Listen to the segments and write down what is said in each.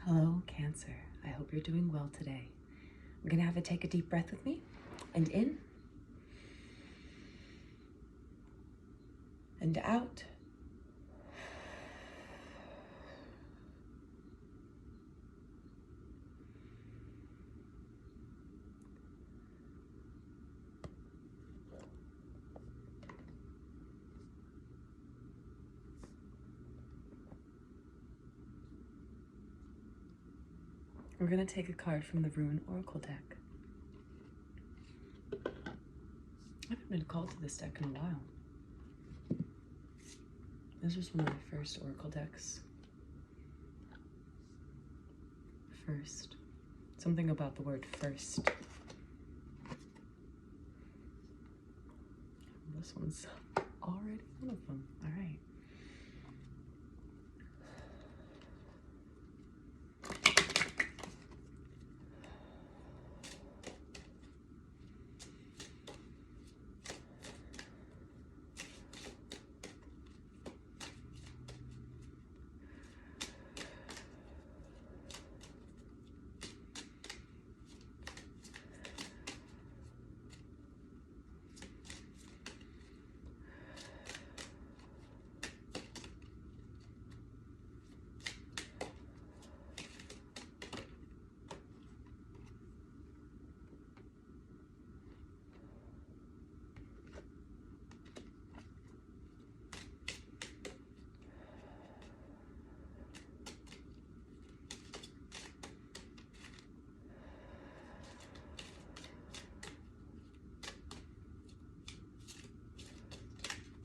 Hello, Cancer. I hope you're doing well today. I'm gonna have you take a deep breath with me, and in, and out. We're gonna take a card from the Rune Oracle deck. I haven't been called to this deck in a while. This was one of my first Oracle decks. First. Something about the word first. This one's already one of them. All right.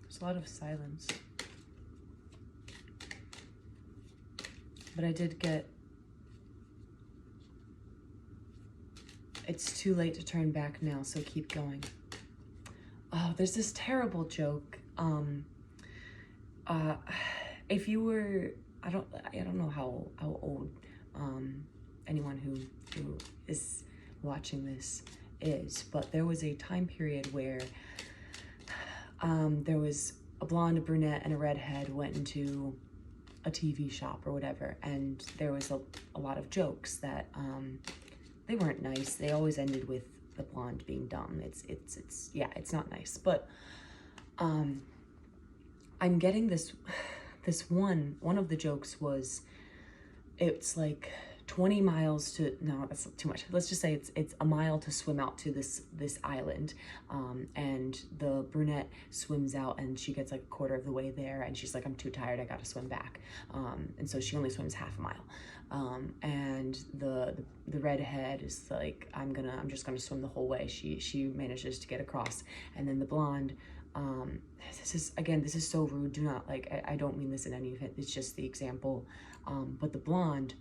There's a lot of silence. But I did get, it's too late to turn back now, so keep going. Oh, there's this terrible joke. If you were, I don't know how old anyone who is watching this is, but there was a time period where there was a blonde, a brunette, and a redhead went into a TV shop or whatever, and there was a lot of jokes that they weren't nice. They always ended with the blonde being dumb. Yeah, it's not nice. But I'm getting this one of the jokes was, it's like 20 miles to, no, that's too much. Let's just say it's a mile to swim out to this island, and the brunette swims out and she gets like a quarter of the way there and she's like, I'm too tired, I gotta swim back, and so she only swims half a mile, and the redhead is like, I'm just gonna swim the whole way. She manages to get across, and then the blonde, this is so rude, do not, like, I don't mean this in any event, it's just the example, but the blonde,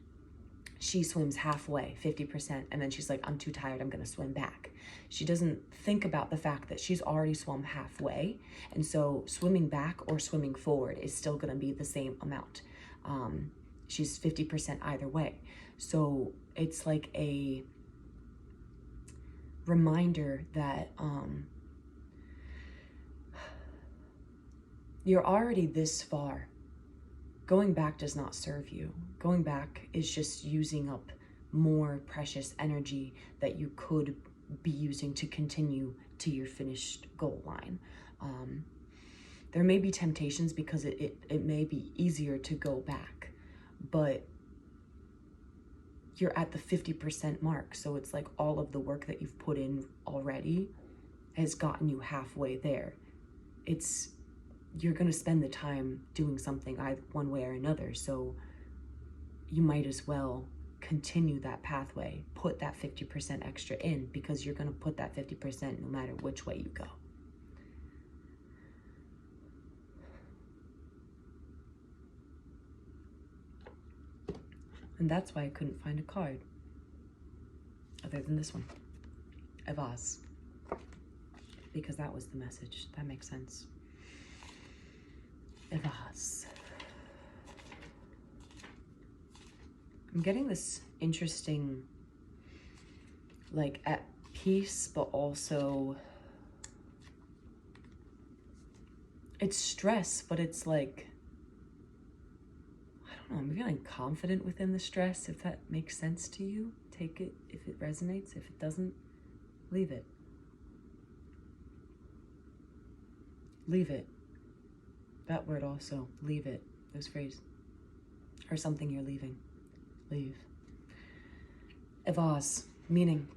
she swims halfway, 50%, and then she's like, I'm too tired, I'm gonna swim back. She doesn't think about the fact that she's already swum halfway, and so swimming back or swimming forward is still gonna be the same amount. She's 50% either way. So it's like a reminder that you're already this far. Going back does not serve you. Going back is just using up more precious energy that you could be using to continue to your finished goal line. There may be temptations because it may be easier to go back, but you're at the 50% mark. So it's like all of the work that you've put in already has gotten you halfway there. You're gonna spend the time doing something either one way or another, so you might as well continue that pathway, put that 50% extra in, because you're gonna put that 50% no matter which way you go. And that's why I couldn't find a card other than this one, a vase, because that was the message. That makes sense. A vase. I'm getting this interesting, like, at peace, but also it's stress, but it's like, I I'm feeling confident within the stress. If that makes sense to you, take it. If it resonates, if it doesn't, leave it. Leave it. That word also, leave it. Those phrases. Or something you're leaving. Leave. Evaz, meaning,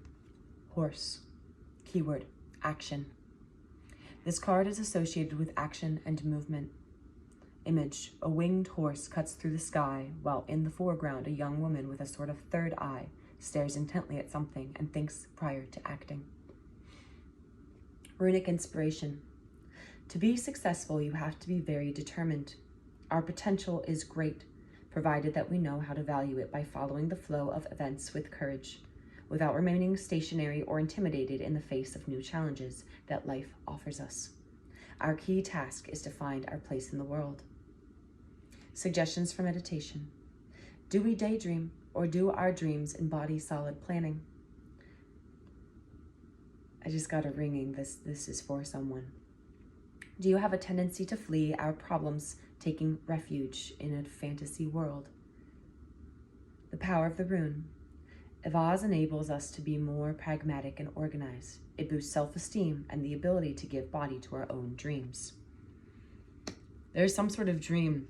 horse. Keyword, action. This card is associated with action and movement. Image, a winged horse cuts through the sky, while in the foreground a young woman with a sort of third eye stares intently at something and thinks prior to acting. Runic inspiration. To be successful, you have to be very determined. Our potential is great, provided that we know how to value it by following the flow of events with courage, without remaining stationary or intimidated in the face of new challenges that life offers us. Our key task is to find our place in the world. Suggestions for meditation. Do we daydream, or do our dreams embody solid planning? I just got a ringing. This is for someone. Do you have a tendency to flee our problems, taking refuge in a fantasy world? The power of the rune. Evaz enables us to be more pragmatic and organized. It boosts self-esteem and the ability to give body to our own dreams. There's some sort of dream.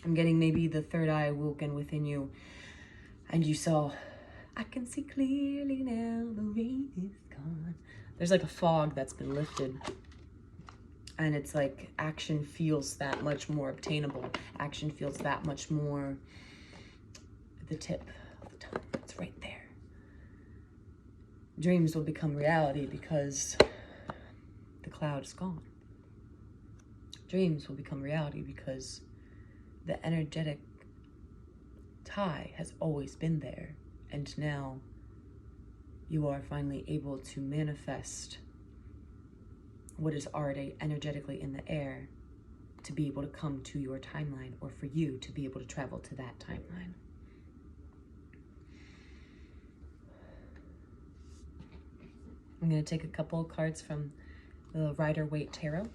I'm getting maybe the third eye awoken within you, and you saw, I can see clearly now, the rain is gone. There's like a fog that's been lifted. And it's like action feels that much more obtainable. Action feels that much more at the tip of the tongue. It's right there. Dreams will become reality because the cloud is gone. Dreams will become reality because the energetic tie has always been there. And now you are finally able to manifest what is already energetically in the air to be able to come to your timeline, or for you to be able to travel to that timeline. I'm going to take a couple of cards from the Rider-Waite Tarot.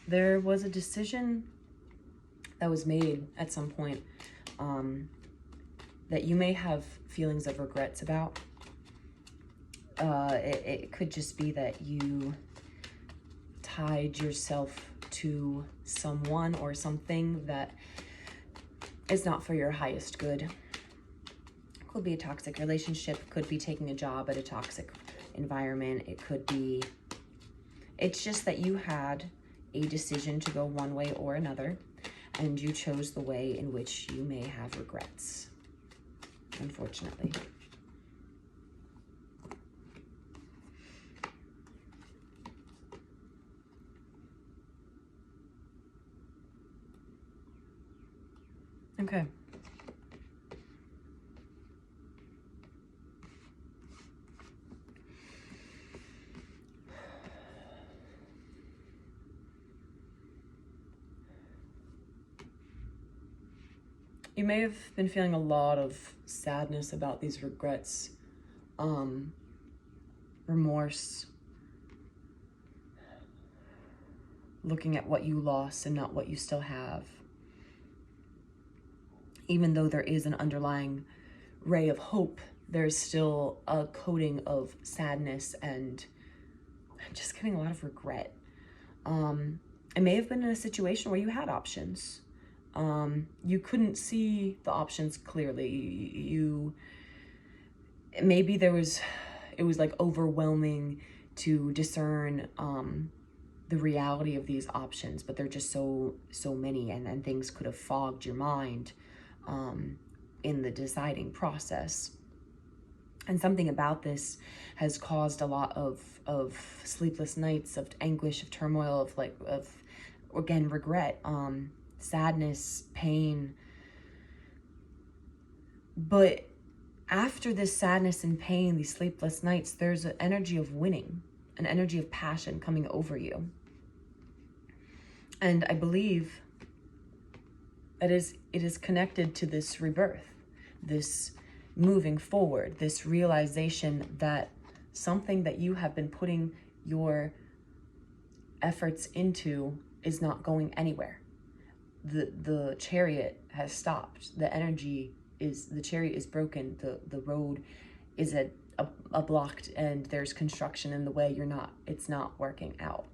There was a decision that was made at some point that you may have feelings of regrets about. It could just be that you tied yourself to someone or something that is not for your highest good. It could be a toxic relationship, could be taking a job at a toxic environment. It could be, it's just that you had a decision to go one way or another, and you chose the way in which you may have regrets, unfortunately. Okay. You may have been feeling a lot of sadness about these regrets, remorse, looking at what you lost and not what you still have. Even though there is an underlying ray of hope, there's still a coating of sadness, and I'm just getting a lot of regret. It may have been in a situation where you had options. You couldn't see the options clearly. Maybe it was like overwhelming to discern the reality of these options, but they're just so many, and things could have fogged your mind in the deciding process. And something about this has caused a lot of sleepless nights, of anguish, of turmoil, of again, regret. sadness, pain. But after this sadness and pain, these sleepless nights, there's an energy of winning, an energy of passion coming over you. And I believe it is connected to this rebirth, this moving forward, this realization that something that you have been putting your efforts into is not going anywhere. The chariot has stopped. The chariot is broken. The road is a blocked, and there's construction in the way. It's not working out.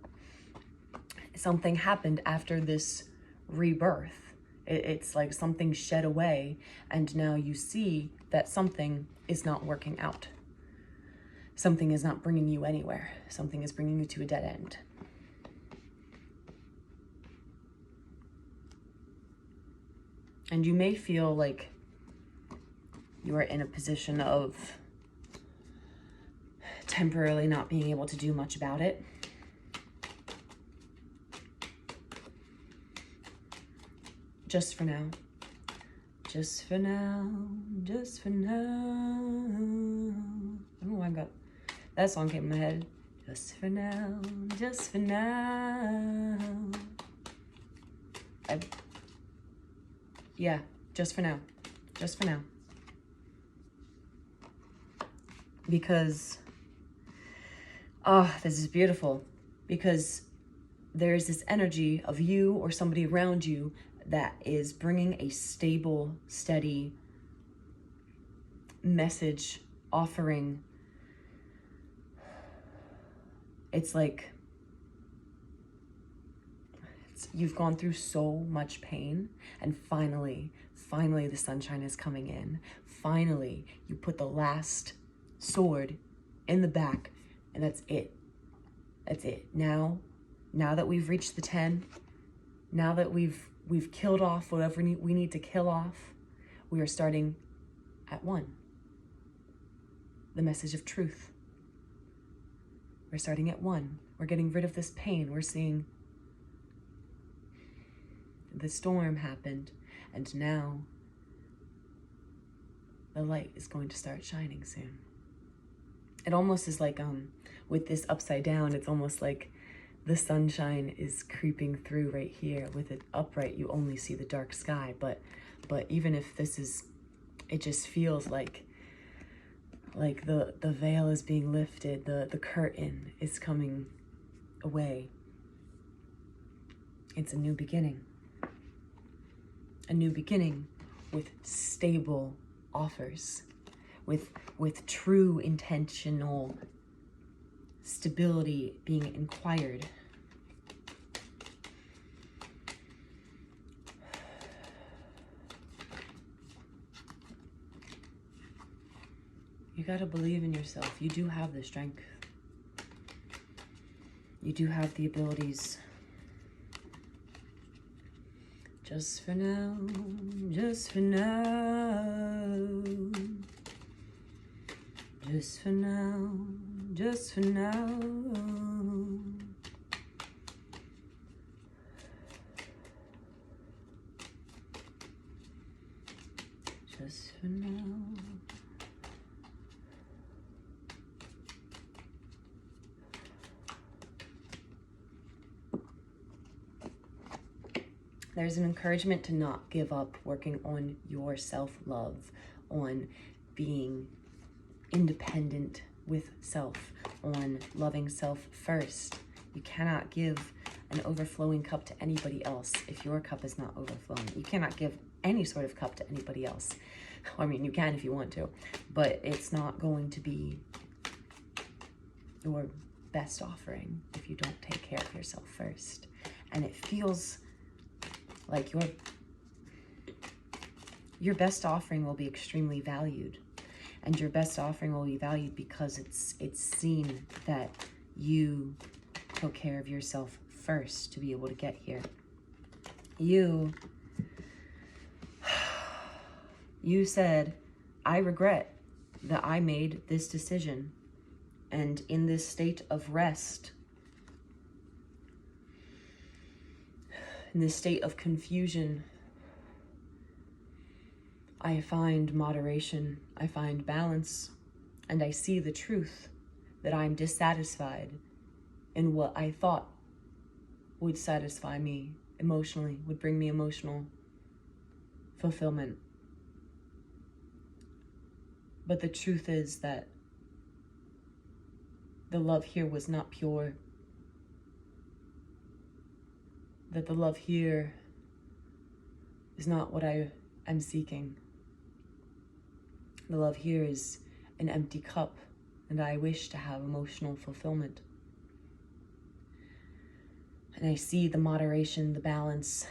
Something happened after this rebirth. It's like something shed away, and now you see that something is not working out. Something is not bringing you anywhere. Something is bringing you to a dead end. And you may feel like you are in a position of temporarily not being able to do much about it. Just for now. Just for now. Just for now. I don't know why I got that song came in my head. Just for now. Just for now. Yeah, just for now. Just for now. Because, this is beautiful. Because there's this energy of you or somebody around you that is bringing a stable, steady message, offering. It's like you've gone through so much pain, and finally the sunshine is coming in. Finally, you put the last sword in the back, and that's it. That's it. Now that we've reached the 10, now that we've killed off whatever we need to kill off, we are starting at 1. The message of truth. We're starting at 1. We're getting rid of this pain. We're seeing the storm happened, and now the light is going to start shining soon. It almost is like, with this upside down, it's almost like the sunshine is creeping through right here. With it upright, you only see the dark sky, but even if this is, it just feels like the veil is being lifted, the curtain is coming away. It's a new beginning. A new beginning with stable offers, with true intentional stability being inquired. You gotta believe in yourself. You do have the strength. You do have the abilities. Just for now, just for now, just for now, just for now. Just for now. There's an encouragement to not give up working on your self-love, on being independent with self, on loving self first. You cannot give an overflowing cup to anybody else if your cup is not overflowing. You cannot give any sort of cup to anybody else. I mean, you can if you want to, but it's not going to be your best offering if you don't take care of yourself first. And it feels like your best offering will be extremely valued, and your best offering will be valued because it's seen that you took care of yourself first to be able to get here. You said, I regret that I made this decision, and in this state of rest, In this state of confusion, I find moderation, I find balance, and I see the truth that I'm dissatisfied in what I thought would satisfy me emotionally, would bring me emotional fulfillment. But the truth is that the love here was not pure. That the love here is not what I am seeking. The love here is an empty cup, and I wish to have emotional fulfillment. And I see the moderation, the balance,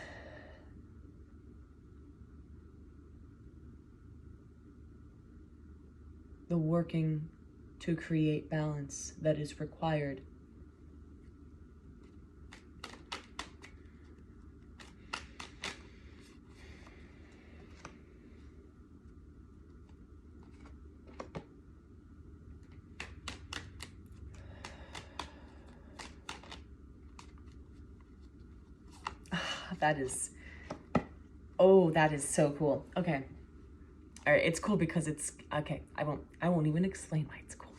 the working to create balance that is required. That is, oh, that is so cool. Okay. All right, it's cool because it's, okay, I won't even explain why it's cool.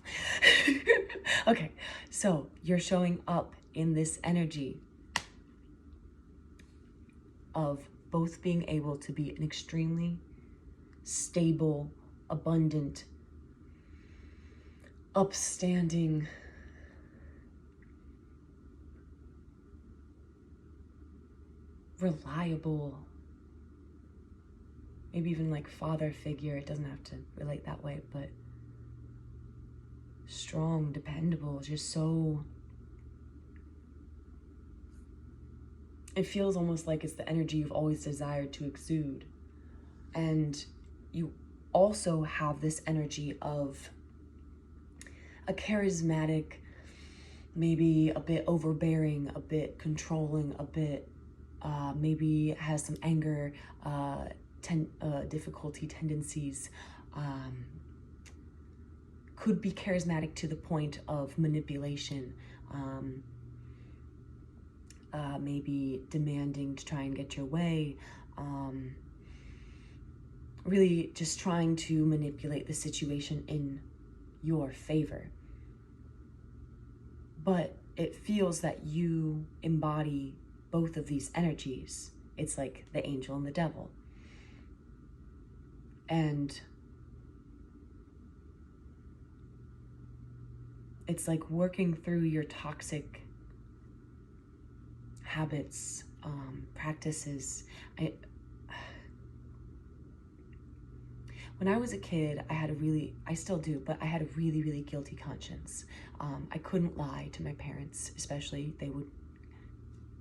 Okay, so you're showing up in this energy of both being able to be an extremely stable, abundant, upstanding, reliable, maybe even like father figure. It doesn't have to relate that way, but strong, dependable, just so, it feels almost like it's the energy you've always desired to exude. And you also have this energy of a charismatic, maybe a bit overbearing, a bit controlling, a bit maybe has some anger, difficulty tendencies, could be charismatic to the point of manipulation, maybe demanding to try and get your way, really just trying to manipulate the situation in your favor. But it feels that you embody both of these energies. It's like the angel and the devil. And it's like working through your toxic habits, practices. When I was a kid, I still do, but I had a really, really guilty conscience. I couldn't lie to my parents, especially. They would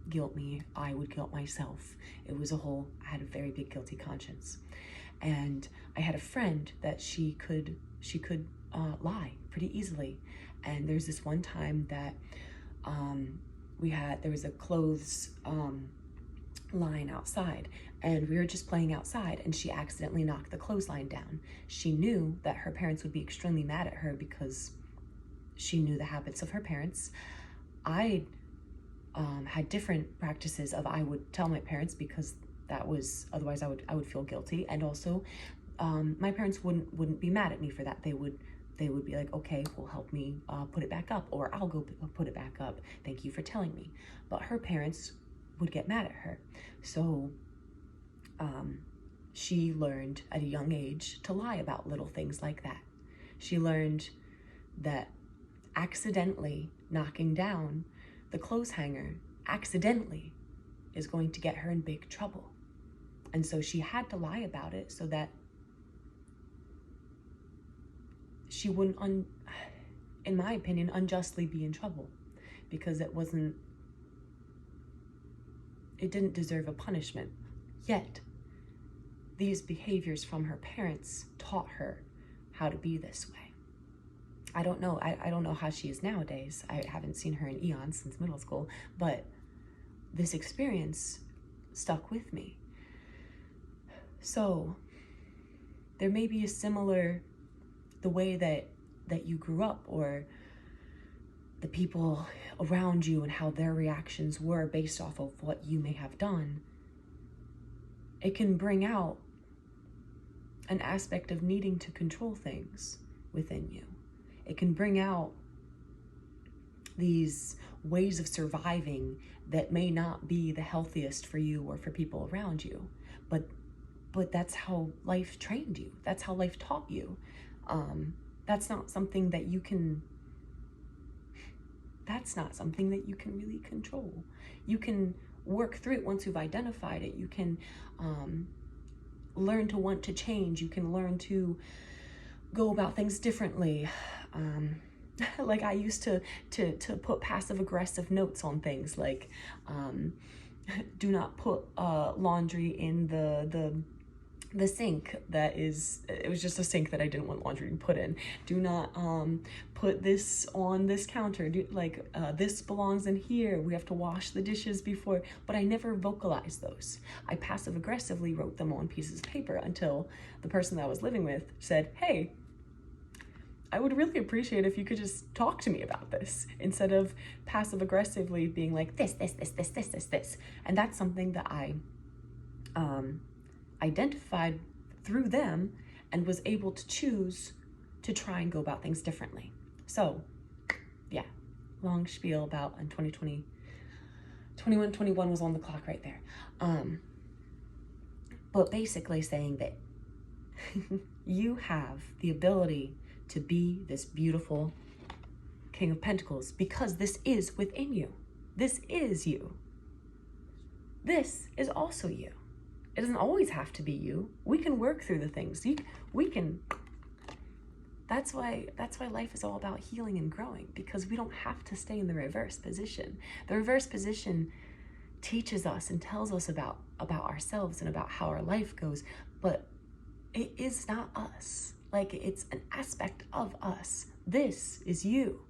guilt me, I would guilt myself. It was I had a very big guilty conscience. And I had a friend that she could lie pretty easily. And there's this one time that there was a clothes line outside, and we were just playing outside, and she accidentally knocked the clothesline down. She knew that her parents would be extremely mad at her because she knew the habits of her parents. I had different practices of, I would tell my parents because that was, otherwise I would feel guilty. And also my parents wouldn't be mad at me for that. They would be like, okay, well, help me put it back up, or I'll go put it back up. Thank you for telling me. But her parents would get mad at her. So she learned at a young age to lie about little things like that. She learned that accidentally knocking down the clothes hanger accidentally is going to get her in big trouble. And so she had to lie about it so that she wouldn't, in my opinion, unjustly be in trouble, because it didn't deserve a punishment. Yet, these behaviors from her parents taught her how to be this way. I don't know. I don't know how she is nowadays. I haven't seen her in eons since middle school, but this experience stuck with me. So there may be a similar, the way that you grew up, or the people around you and how their reactions were based off of what you may have done, it can bring out an aspect of needing to control things within you. It can bring out these ways of surviving that may not be the healthiest for you or for people around you, but that's how life trained you. That's how life taught you. That's not something that you can really control. You can work through it once you've identified it. You can learn to want to change. You can learn to go about things differently. Like I used to put passive aggressive notes on things like, do not put laundry in the sink it was just a sink that I didn't want laundry to put in. Do not put this on this counter. This belongs in here. We have to wash the dishes before. But I never vocalized those. I passive aggressively wrote them on pieces of paper until the person that I was living with said, hey, I would really appreciate if you could just talk to me about this instead of passive aggressively being like this. And that's something that I identified through them and was able to choose to try and go about things differently. So yeah, long spiel about in 2020, 21, 21 was on the clock right there. But basically saying that you have the ability to be this beautiful King of Pentacles because this is within you. This is you. This is also you. It doesn't always have to be you. We can work through the things. We can. That's why life is all about healing and growing, because we don't have to stay in the reverse position. The reverse position teaches us and tells us about ourselves and about how our life goes, but it is not us. Like, it's an aspect of us. This is you.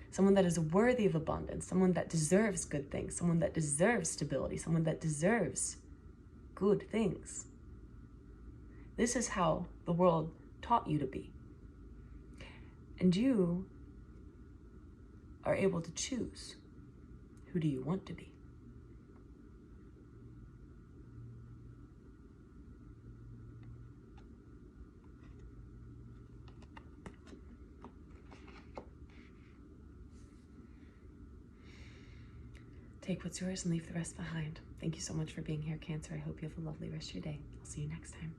Someone that is worthy of abundance, someone that deserves good things, someone that deserves stability, someone that deserves good things. This is how the world taught you to be. And you are able to choose, who do you want to be? Take what's yours and leave the rest behind. Thank you so much for being here, Cancer. I hope you have a lovely rest of your day. I'll see you next time.